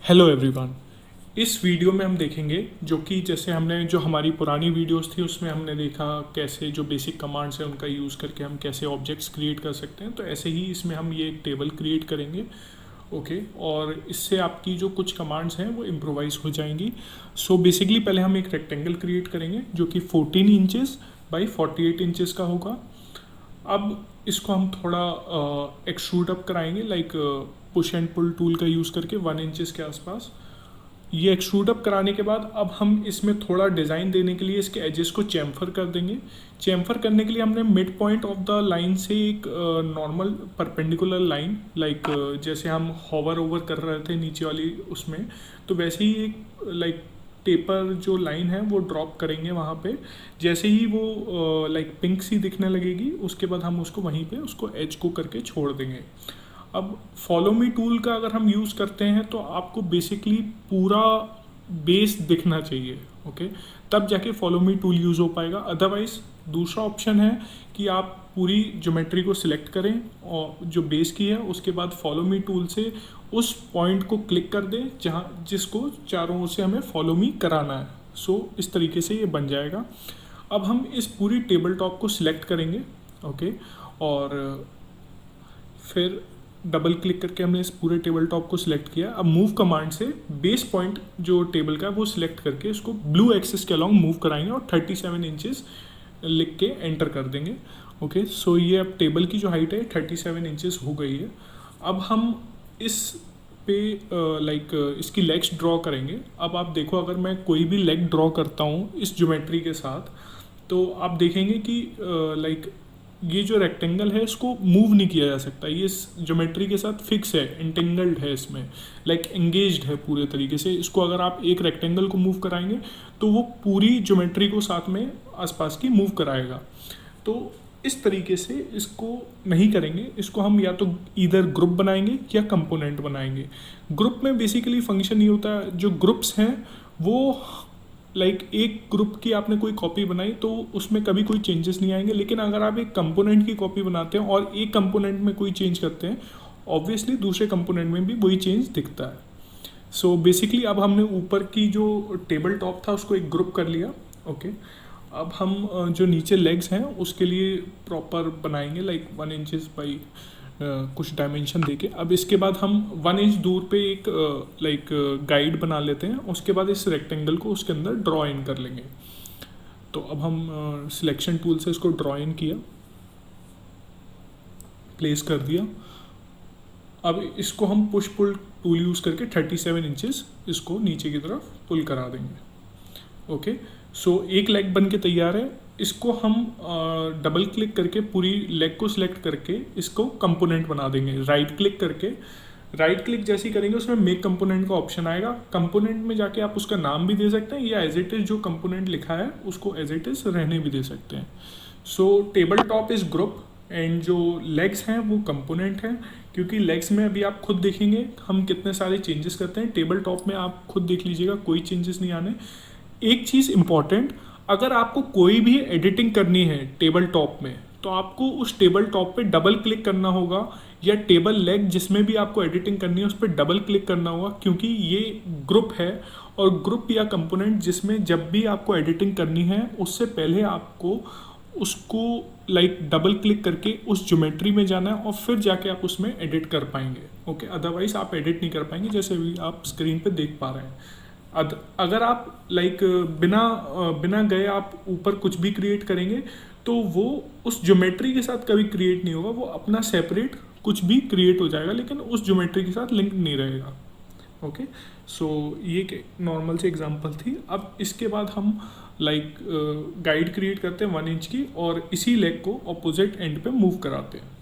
Hello everyone. इस video में हम देखेंगे जो कि जैसे हमने जो हमारी पुरानी वीडियोस थी उसमें हमने देखा कैसे जो बेसिक कमांड्स हैं उनका यूज़ करके हम कैसे ऑब्जेक्ट्स क्रिएट कर सकते हैं। तो ऐसे ही इसमें हम ये एक टेबल क्रिएट करेंगे। ओके, और इससे आपकी जो कुछ कमांड्स हैं वो इम्प्रोवाइज हो जाएंगी। सो बेसिकली पहले हम एक रेक्टेंगल क्रिएट करेंगे जो कि 14 इंचेस बाई 48 इंचेस का होगा। अब इसको हम थोड़ा एक्सट्रूड अप कराएंगे, like push and pull tool का यूज़ करके 1 इंचेस के आसपास। ये एक्सट्रूड अप कराने के बाद अब हम इसमें थोड़ा डिज़ाइन देने के लिए इसके एजेस को चैम्फर कर देंगे। चैम्फर करने के लिए हमने mid point of the line से एक नॉर्मल परपेंडिकुलर लाइन, लाइक जैसे हम हॉवर ओवर कर रहे थे नीचे वाली उसमें, तो वैसे ही एक लाइक टेपर जो लाइन है वो ड्रॉप करेंगे वहाँ पे। जैसे ही वो लाइक पिंक सी दिखने लगेगी उसके बाद हम उसको वहीं पे उसको एज को करके छोड़ देंगे। अब फॉलो मी टूल का अगर हम यूज़ करते हैं तो आपको बेसिकली पूरा बेस दिखना चाहिए। ओके, तब जाके फॉलो मी टूल यूज़ हो पाएगा। अदरवाइज दूसरा ऑप्शन है कि आप पूरी ज्योमेट्री को सिलेक्ट करें और जो बेस की है उसके बाद फॉलो मी टूल से उस पॉइंट को क्लिक कर दें जहाँ जिसको चारों ओर से हमें फॉलो मी कराना है। सो इस तरीके से ये बन जाएगा। अब हम इस पूरी टेबल टॉप को सिलेक्ट करेंगे। ओके, और फिर डबल क्लिक करके हमने इस पूरे टेबल टॉप को सिलेक्ट किया। अब मूव कमांड से बेस पॉइंट जो टेबल का है वो सिलेक्ट करके इसको ब्लू एक्सिस के अलॉन्ग मूव कराएंगे और 37 इंचेस लिख के एंटर कर देंगे। ओके, सो ये अब टेबल की जो हाइट है 37 इंचेस हो गई है। अब हम इस पे लाइक इसकी लेग्स ड्रॉ करेंगे। अब आप देखो, अगर मैं कोई भी लेग ड्रॉ करता हूँ इस ज्योमेट्री के साथ तो आप देखेंगे कि लाइक ये जो रेक्टेंगल है इसको मूव नहीं किया जा सकता। ये इस ज्योमेट्री के साथ फिक्स है, इंटेंगल्ड है, इसमें लाइक एंगेज्ड है पूरे तरीके से। इसको अगर आप एक रेक्टेंगल को मूव कराएंगे तो वो पूरी ज्योमेट्री को साथ में आसपास की मूव कराएगा। तो इस तरीके से इसको नहीं करेंगे। इसको हम या तो इधर ग्रुप बनाएंगे या कंपोनेंट बनाएंगे। ग्रुप में बेसिकली फंक्शन ये होता है, जो ग्रुप्स हैं वो लाइक एक ग्रुप की आपने कोई कॉपी बनाई तो उसमें कभी कोई चेंजेस नहीं आएंगे। लेकिन अगर आप एक कंपोनेंट की कॉपी बनाते हैं और एक कंपोनेंट में कोई चेंज करते हैं, ऑब्वियसली दूसरे कंपोनेंट में भी वही चेंज दिखता है। सो बेसिकली अब हमने ऊपर की जो टेबल टॉप था उसको एक ग्रुप कर लिया। ओके, अब हम जो नीचे लेग्स हैं उसके लिए प्रॉपर बनाएंगे, लाइक 1 इंचेस बाई कुछ डायमेंशन देके। अब इसके बाद हम 1 इंच दूर पे एक लाइक गाइड बना लेते हैं। उसके बाद इस रेक्टेंगल को उसके अंदर ड्रॉ इन कर लेंगे। तो अब हम सिलेक्शन टूल से इसको ड्रॉ इन किया, प्लेस कर दिया। अब इसको हम पुश पुल टूल यूज़ करके 37 इंचेस इसको नीचे की तरफ पुल करा देंगे। ओके, सो एक लेग बन के तैयार है। इसको हम डबल क्लिक करके पूरी लेग को सिलेक्ट करके इसको कंपोनेंट बना देंगे। राइट क्लिक करके, राइट क्लिक जैसे ही करेंगे उसमें मेक कंपोनेंट का ऑप्शन आएगा। कंपोनेंट में जाके आप उसका नाम भी दे सकते हैं या एज इट इज़ जो कंपोनेंट लिखा है उसको एज इट इज़ रहने भी दे सकते हैं। सो table top is group and जो लेग्स हैं वो कंपोनेंट हैं, क्योंकि लेग्स में अभी आप खुद देखेंगे हम कितने सारे चेंजेस करते हैं। टेबल टॉप में आप खुद देख लीजिएगा, कोई चेंजेस नहीं आने। एक चीज़ इंपॉर्टेंट, अगर आपको कोई भी एडिटिंग करनी है टेबल टॉप में तो आपको उस टेबल टॉप पे डबल क्लिक करना होगा, या टेबल लेग जिसमें भी आपको एडिटिंग करनी है उस पर डबल क्लिक करना होगा, क्योंकि ये ग्रुप है। और ग्रुप या कंपोनेंट जिसमें जब भी आपको एडिटिंग करनी है उससे पहले आपको उसको लाइक डबल क्लिक करके उस ज्योमेट्री में जाना है और फिर जाके आप उसमें एडिट कर पाएंगे। ओके, अदरवाइज आप एडिट नहीं कर पाएंगे, जैसे अभी आप स्क्रीन पे देख पा रहे हैं। अगर आप लाइक बिना बिना गए आप ऊपर कुछ भी क्रिएट करेंगे तो वो उस ज्योमेट्री के साथ कभी क्रिएट नहीं होगा। वो अपना सेपरेट कुछ भी क्रिएट हो जाएगा लेकिन उस ज्योमेट्री के साथ लिंक नहीं रहेगा। ओके, सो ये नॉर्मल से एग्जांपल थी। अब इसके बाद हम लाइक गाइड क्रिएट करते हैं 1 इंच की और इसी लेग को ऑपोजिट एंड पे मूव कराते हैं।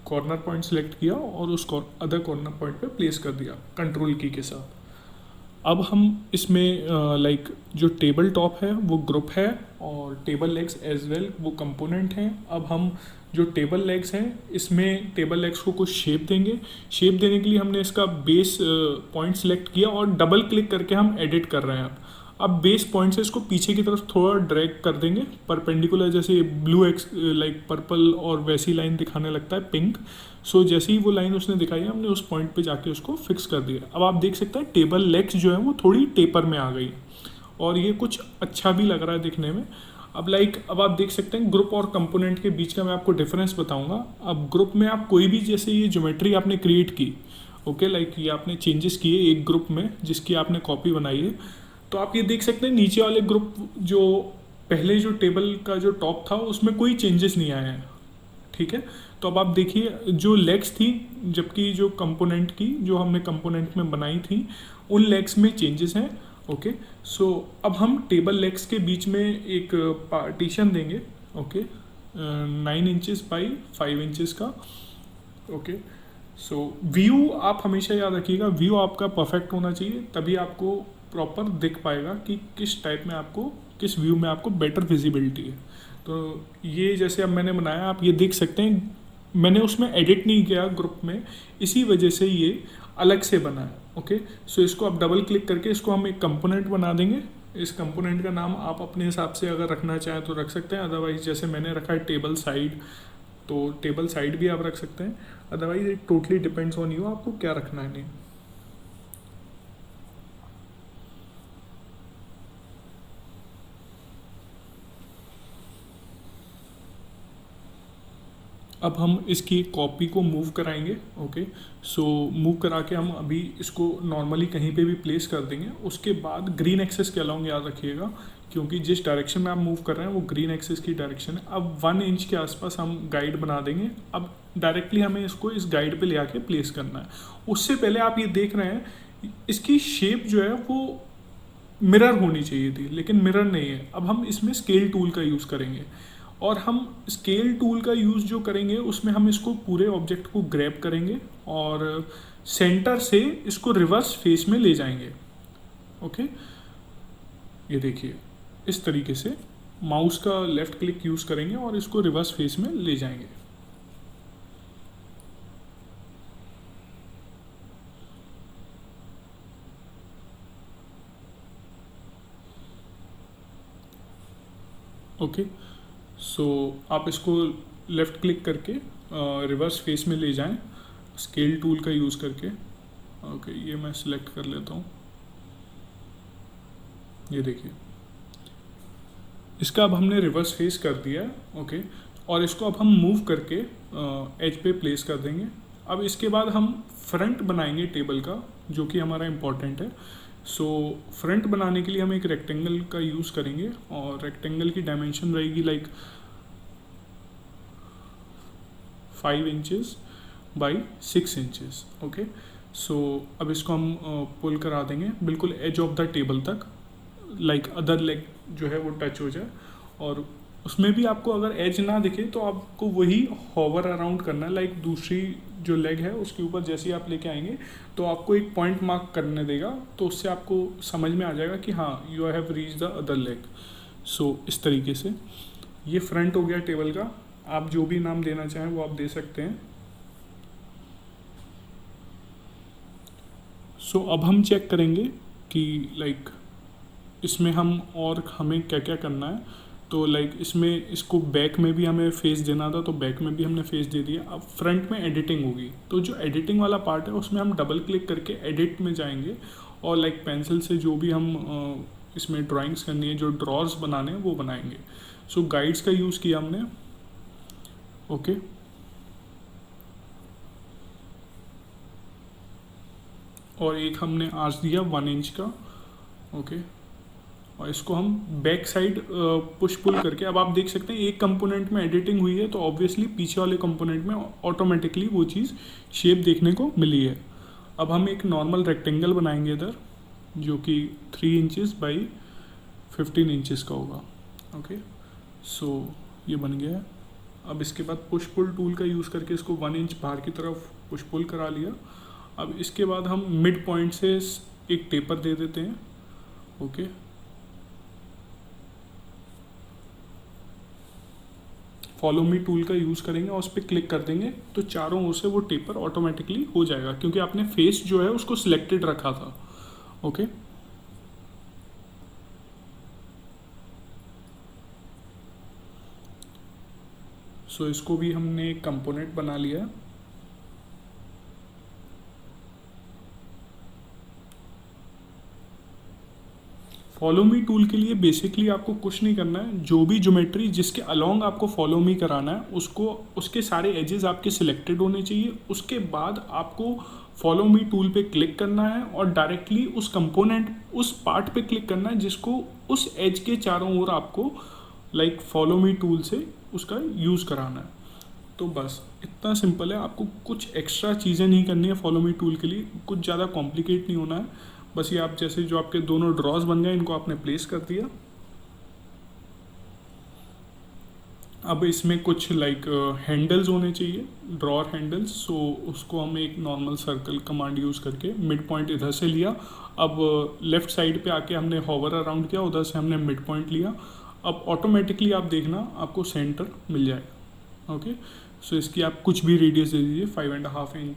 कॉर्नर पॉइंट सेलेक्ट किया और उस अदर कॉर्नर पॉइंट पे प्लेस कर दिया कंट्रोल की के साथ। अब हम इसमें लाइक जो टेबल टॉप है वो ग्रुप है और टेबल लेग्स एज वेल वो कंपोनेंट हैं। अब हम जो टेबल लेग्स हैं इसमें टेबल लेग्स को कुछ शेप देंगे। शेप देने के लिए हमने इसका बेस पॉइंट सेलेक्ट किया और डबल क्लिक करके हम एडिट कर रहे हैं। अब बेस पॉइंट से इसको पीछे की तरफ थोड़ा ड्रैग कर देंगे परपेंडिकुलर, जैसे ब्लू एक्स लाइक पर्पल और वैसी लाइन दिखाने लगता है पिंक। सो जैसे ही वो लाइन उसने दिखाई है हमने उस पॉइंट पे जाके उसको फिक्स कर दिया। अब आप देख सकते हैं टेबल लेग्स जो है वो थोड़ी टेपर में आ गई और ये कुछ अच्छा भी लग रहा है दिखने में। अब आप देख सकते हैं ग्रुप और कंपोनेंट के बीच का मैं आपको डिफरेंस बताऊंगा। अब ग्रुप में आप कोई भी, जैसे ये ज्योमेट्री आपने क्रिएट की, ओके लाइक ये आपने चेंजेस किए एक ग्रुप में जिसकी आपने कॉपी बनाई है, तो आप ये देख सकते हैं नीचे वाले ग्रुप जो पहले जो टेबल का जो टॉप था उसमें कोई चेंजेस नहीं आए हैं, ठीक है। तो अब आप देखिए जो लेग्स थी, जबकि जो कंपोनेंट की जो हमने कंपोनेंट में बनाई थी उन लेग्स में चेंजेस हैं, ओके। सो अब हम टेबल लेग्स के बीच में एक पार्टीशन देंगे, ओके, 9 इंचेस बाई 5 इंचेस का, ओके। सो व्यू आप हमेशा याद रखिएगा, व्यू आपका परफेक्ट होना चाहिए, तभी आपको प्रॉपर दिख पाएगा कि किस टाइप में आपको, किस व्यू में आपको बेटर विजिबिलिटी है। तो ये जैसे अब मैंने बनाया, आप ये देख सकते हैं मैंने उसमें एडिट नहीं किया ग्रुप में, इसी वजह से ये अलग से बना है, ओके। सो इसको आप डबल क्लिक करके इसको हम एक कंपोनेंट बना देंगे। इस कंपोनेंट का नाम आप अपने हिसाब से अगर रखना चाहें तो रख सकते हैं, अदरवाइज जैसे मैंने रखा है टेबल साइड, तो टेबल साइड भी आप रख सकते हैं, otherwise it totally depends on you आपको क्या रखना है। नहीं, अब हम इसकी कॉपी को मूव कराएंगे, ओके। सो मूव करा के हम अभी इसको नॉर्मली कहीं पे भी प्लेस कर देंगे। उसके बाद ग्रीन एक्सेस के अलाउंग याद रखिएगा, क्योंकि जिस डायरेक्शन में आप मूव कर रहे हैं वो ग्रीन एक्सेस की डायरेक्शन है। अब 1 इंच के आसपास हम गाइड बना देंगे। अब डायरेक्टली हमें इसको इस गाइड पे ले आके प्लेस करना है। उससे पहले आप ये देख रहे हैं इसकी शेप जो है वो मिरर होनी चाहिए थी, लेकिन मिरर नहीं है। अब हम इसमें स्केल टूल का यूज़ करेंगे, और हम स्केल टूल का यूज़ जो करेंगे उसमें हम इसको पूरे ऑब्जेक्ट को ग्रैब करेंगे और सेंटर से इसको रिवर्स फेस में ले जाएंगे, ओके। ये देखिए इस तरीके से माउस का लेफ्ट क्लिक यूज़ करेंगे और इसको रिवर्स फेस में ले जाएंगे। ओके, सो आप इसको लेफ़्ट क्लिक करके रिवर्स फेस में ले जाएं स्केल टूल का यूज़ करके। ओके, ये मैं सिलेक्ट कर लेता हूँ। ये देखिए इसका अब हमने रिवर्स फेस कर दिया है, ओके। और इसको अब हम मूव करके एज पे प्लेस कर देंगे। अब इसके बाद हम फ्रंट बनाएंगे टेबल का, जो कि हमारा इम्पॉर्टेंट है। सो फ्रंट बनाने के लिए हम एक रेक्टेंगल का यूज़ करेंगे और रेक्टेंगल की डायमेंशन रहेगी like 5 inches by 6 inches, okay. So अब इसको हम पुल करा देंगे बिल्कुल एज ऑफ द टेबल तक, लाइक अदर लेग जो है वो टच हो जाए। और उसमें भी आपको अगर एज ना दिखे तो आपको वही हॉवर अराउंड करना है, लाइक दूसरी जो लेग है उसके ऊपर जैसे ही आप लेके आएंगे तो आपको एक पॉइंट मार्क करने देगा, तो उससे आपको समझ में आ जाएगा कि हाँ you have reach the other leg. So इस तरीके से ये फ्रंट हो गया टेबल का। आप जो भी नाम देना चाहें वो आप दे सकते हैं। सो अब हम चेक करेंगे कि लाइक इसमें हमें क्या क्या करना है। तो लाइक इसमें इसको बैक में भी हमें फेस देना था, तो बैक में भी हमने फेस दे दिया। अब फ्रंट में एडिटिंग होगी, तो जो एडिटिंग वाला पार्ट है उसमें हम डबल क्लिक करके एडिट में जाएंगे और लाइक पेंसिल से जो भी हम इसमें ड्राइंग्स करनी है, जो ड्रॉर्स बनाने हैं वो बनाएंगे। सो गाइड्स का यूज़ किया हमने, ओके। और एक हमने आर्च दिया 1 इंच का, ओके। और इसको हम बैक साइड पुश पुल करके, अब आप देख सकते हैं एक कंपोनेंट में एडिटिंग हुई है तो ऑब्वियसली पीछे वाले कंपोनेंट में ऑटोमेटिकली वो चीज़ शेप देखने को मिली है। अब हम एक नॉर्मल रेक्टेंगल बनाएंगे इधर, जो कि 3 इंचेस बाई 15 इंचेस का होगा, ओके। सो ये बन गया है। अब इसके बाद पुश पुल टूल का यूज़ करके इसको 1 इंच बाहर की तरफ पुश पुल करा लिया। अब इसके बाद हम मिड पॉइंट से एक टेपर दे देते हैं, ओके। फॉलो मी टूल का यूज़ करेंगे और उस पर क्लिक कर देंगे तो चारों ओर से वो टेपर ऑटोमेटिकली हो जाएगा, क्योंकि आपने फेस जो है उसको सिलेक्टेड रखा था, ओके। सो इसको भी हमने एक कंपोनेंट बना लिया है। फॉलो मी टूल के लिए बेसिकली आपको कुछ नहीं करना है, जो भी ज्योमेट्री जिसके अलोंग आपको फॉलो मी कराना है उसको, उसके सारे एजेस आपके सिलेक्टेड होने चाहिए। उसके बाद आपको फॉलो मी टूल पे क्लिक करना है और डायरेक्टली उस कंपोनेंट, उस पार्ट पे क्लिक करना है जिसको उस एज के चारों ओर आपको लाइक फॉलो मी टूल से उसका यूज़ कराना है। तो बस इतना सिंपल है, आपको कुछ एक्स्ट्रा चीज़ें नहीं करनी है फॉलो मी टूल के लिए, कुछ ज़्यादा कॉम्प्लिकेट नहीं होना है। बस ये आप जैसे जो आपके दोनों ड्रॉज बन गए इनको आपने प्लेस कर दिया। अब इसमें कुछ लाइक हैंडल्स होने चाहिए, ड्रॉर हैंडल्स। सो उसको हम एक नॉर्मल सर्कल कमांड यूज़ करके मिड पॉइंट इधर से लिया। अब लेफ़्ट साइड पे आके हमने हॉवर अराउंड किया, उधर से हमने मिड पॉइंट लिया। अब ऑटोमेटिकली आप देखना आपको सेंटर मिल जाएगा। ओके, सो इसकी आप कुछ भी रेडियस दे दीजिए, 5.5 इंच,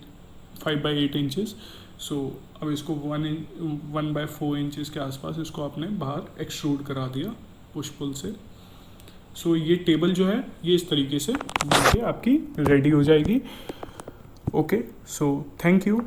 5/8 इंचेस। सो अब इसको 1/4 इंचेस के आसपास इसको आपने बाहर एक्सट्रूड करा दिया पुश पुल से। सो ये टेबल जो है ये इस तरीके से बन के आपकी रेडी हो जाएगी। Okay, so thank you.